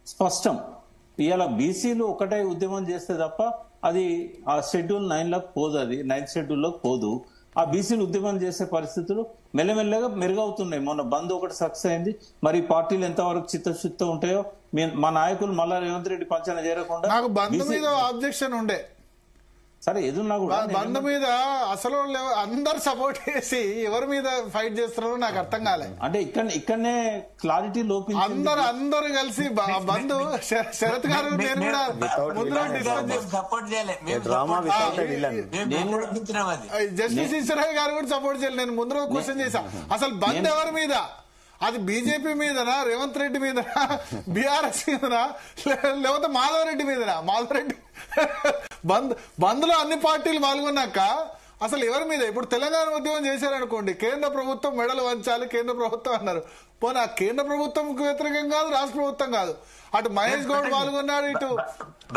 స్పష్టం. ఇవాళ బీసీలు ఒకటే ఉద్యమం చేస్తే తప్ప అది ఆ షెడ్యూల్ 9లోకి పోదు, అది 9th షెడ్యూల్లోకి పోదు. ఆ బీసీలు ఉద్యమం చేసే పరిస్థితులు మెల్లమెల్లగా మెరుగవుతున్నాయి. మొన్న బంద్ ఒకటి సక్సెస్ అయింది. మరి పార్టీలు ఎంతవరకు చిత్తశుద్ధి ఉంటాయో మా నాయకులు మళ్ళా రేవంత్ రెడ్డి పంచన చేరకుండా నాకు బంద్ మీద ఆబ్జెక్షన్ ఉండే. సరే ఎదున్నా కూడా బంద్ మీద అసలు అందరు సపోర్ట్ చేసి ఎవరి మీద ఫైట్ చేస్తున్నారో నాకు అర్థం కాలే. అంటే ఇక్కడనే క్లారిటీ లోపించింది. అందరు కలిసి బంద్ శరత్ గారు నేను కూడా ముందు సపోర్ట్ చేయలేదు, జస్టిస్ ఈశ్వరయ్య గారు కూడా సపోర్ట్ చేయలేదు. నేను ముందు రోజు క్వశ్చన్ చేశా, అసలు బంద్ ఎవరి మీద? అది బీజేపీ మీదనా, రేవంత్ రెడ్డి మీదనా, బీఆర్ఎస్ మీదనా, లేకపోతే మాధవ్ రెడ్డి మీదనా? మాధవ్ రెడ్డి బంద్ లో అన్ని పార్టీలు పాల్గొన్నాక అసలు ఎవరి మీద? ఇప్పుడు తెలంగాణ ఉద్యమం చేశారనుకోండి, కేంద్ర ప్రభుత్వం మెడలు వంచాలి కేంద్ర ప్రభుత్వం అన్నారు. పోనీ ఆ కేంద్ర ప్రభుత్వంకు వ్యతిరేకం కాదు, రాష్ట్ర ప్రభుత్వం కాదు. అటు మహేష్ గౌడ్ పాల్గొన్నాడు, ఇటు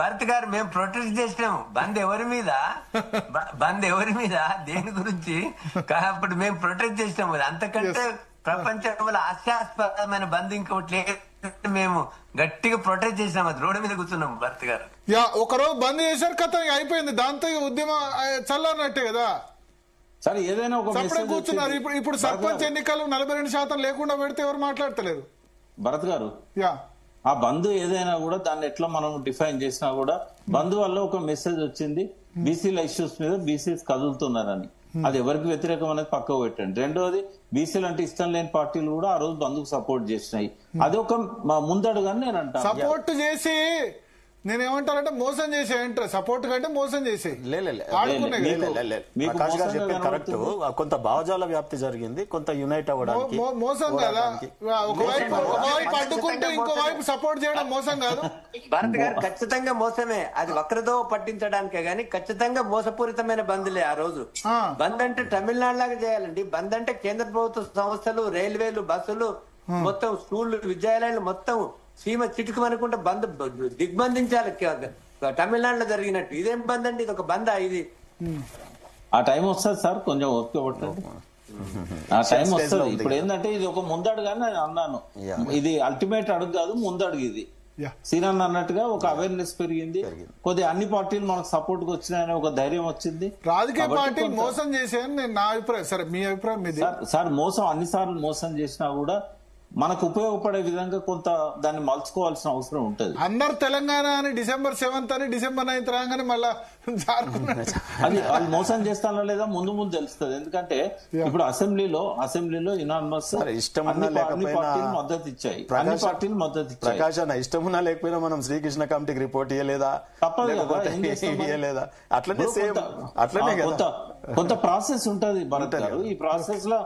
భరత్ గారు మేము ప్రొటెస్ట్ చేసినాము. బంద్ ఎవరి మీద? బంద్ ఎవరి మీద? దేని గురించి? అప్పుడు మేము ప్రొటెస్ట్ చేసినాము. అంతకంటే ప్రపంచంలో హాస్యాస్పదమైన బంద్ ఇంకోటి లేదు. మేము గట్టిగా ప్రొటెస్ట్ చేసినాం, అది రోడ్డు మీద కూర్చున్నాం. భరత్ గారు ఒకరోజు బంద్ చేశారు, కథ అయిపోయింది. దాంతో ఉద్యమం చల్లన్నట్టే కదా. సరే ఏదైనా కూర్చున్నారు. ఇప్పుడు సర్పంచ్ ఎన్నికలు 42% లేకుండా పెడితే ఎవరు మాట్లాడతలేరు. భరత్ గారు ఆ బంద్ ఏదైనా కూడా దాన్ని ఎట్లా మనం డిఫైన్ చేసినా కూడా బంద్ వల్ల ఒక మెసేజ్ వచ్చింది, బీసీల ఇష్యూస్ మీద బీసీస్ కదులుతున్నారని. అది ఎవరికి వ్యతిరేకం అనేది పక్కకు పెట్టండి. రెండోది, బీసీలు అంటే ఇష్టం లేని పార్టీలు కూడా ఆ రోజు బంద్కు సపోర్ట్ చేసినాయి. అది ఒక ముందడుగని నేను అంటాను. సపోర్ట్ చేసి నేనేమంటానంటే మోసం చేసే సపోర్ట్ కంటే మోసం చేసే కరెక్ట్. కొంత భావజాల వ్యాప్తి జరిగింది, కొంత యునైట్ అవ్వడానికి మోసం కదా. ఒకవైపు అడ్డుకుంటే ఇంకోవైపు సపోర్ట్ చేయడం మోసం కాదు. భారత్ గారు ఖచ్చితంగా మోసమే. అది వక్రతో పట్టించడానికే గానీ ఖచ్చితంగా మోసపూరితమైన బంద్లే ఆ రోజు. బంద్ అంటే తమిళనాడు లాగా చేయాలండి. బంద్ అంటే కేంద్ర ప్రభుత్వ సంస్థలు, రైల్వేలు, బస్సులు, మొత్తం స్కూళ్లు, విద్యాలయాలు మొత్తం సీమ చిటుకుమనుకుంటే బంద్ దిగ్బంధించాలి తమిళనాడులో జరిగినట్టు. ఇదేం బంద్ అండి? ఇది ఒక బందా? ఇది ఆ టైం వస్తుంది సార్, కొంచెం ఓపిక పట్టండి. ఆ టైం వస్తుంది. ఇప్పుడు ఏంటంటే ఇది ఒక ముందడుగానే నేను అన్నాను. ఇది అల్టిమేట్ అడుగు కాదు, ముందడుగు. ఇది సీనన్ అన్నట్టుగా ఒక అవేర్నెస్ పెరిగింది, కొద్దిగా అన్ని పార్టీలు మనకు సపోర్ట్ గా వచ్చినాయని ఒక ధైర్యం వచ్చింది. రాజకీయ పార్టీలు మోసం చేసాయని నా అభిప్రాయం. సరే మీ అభిప్రాయం మీది. సార్ మోసం అన్నిసార్లు మోసం చేసినా కూడా మనకు ఉపయోగపడే విధంగా కొంత దాన్ని మలుచుకోవాల్సిన అవసరం ఉంటుంది. అందరు తెలంగాణ అని December 7th అని December 9th రాగానే మళ్ళా అది వాళ్ళు మోసం చేస్తానో లేదా ముందు తెలుస్తుంది. ఎందుకంటే ఇప్పుడు అసెంబ్లీలో యునానిమస్ మద్దతు ఇచ్చాయి, అన్ని పార్టీలు మద్దతు ఇచ్చాయి. ప్రకాష్ అన్న ఇష్టమున్నా లేకపోయినా మనం శ్రీకృష్ణ కమిటీకి రిపోర్ట్ ఇయ్యలేదా? తప్పదు కదా. అట్లనే కొంత ప్రాసెస్ ఉంటది భరత్ గారు. ఈ ప్రాసెస్ లో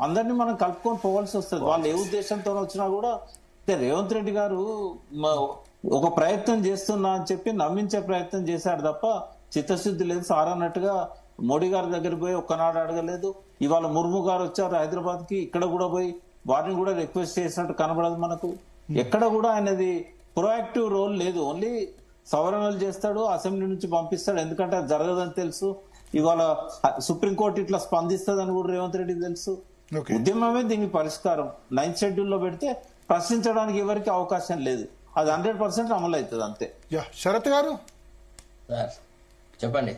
అందరినీ మనం కలుపుకొని పోవాల్సి వస్తుంది. వాళ్ళు ఏ ఉద్దేశంతో వచ్చినా కూడా. రేవంత్ రెడ్డి గారు ఒక ప్రయత్నం చేస్తున్నా అని చెప్పి నమ్మించే ప్రయత్నం చేశాడు తప్ప చిత్తశుద్ధి లేదు. సార్ అన్నట్టుగా మోడీ గారి దగ్గర పోయి ఒక్కనాడు అడగలేదు. ఇవాళ ముర్ము గారు వచ్చారు హైదరాబాద్ కి, ఇక్కడ కూడా పోయి వారిని కూడా రిక్వెస్ట్ చేసినట్టు కనబడదు మనకు. ఎక్కడ కూడా ఆయనది ప్రొయాక్టివ్ రోల్ లేదు. ఓన్లీ సవరణలు చేస్తాడు, అసెంబ్లీ నుంచి పంపిస్తాడు. ఎందుకంటే అది జరగదని తెలుసు. ఇవాళ సుప్రీంకోర్టు ఇట్లా స్పందిస్తుందని కూడా రేవంత్ రెడ్డికి తెలుసు. ఉద్యమమే దీనికి పరిష్కారం. 9th షెడ్యూల్లో పెడితే ప్రశ్నించడానికి ఎవరికి అవకాశం లేదు. అది 100% అమలు అవుతుంది అంతే. శరత్ గారు చెప్పండి.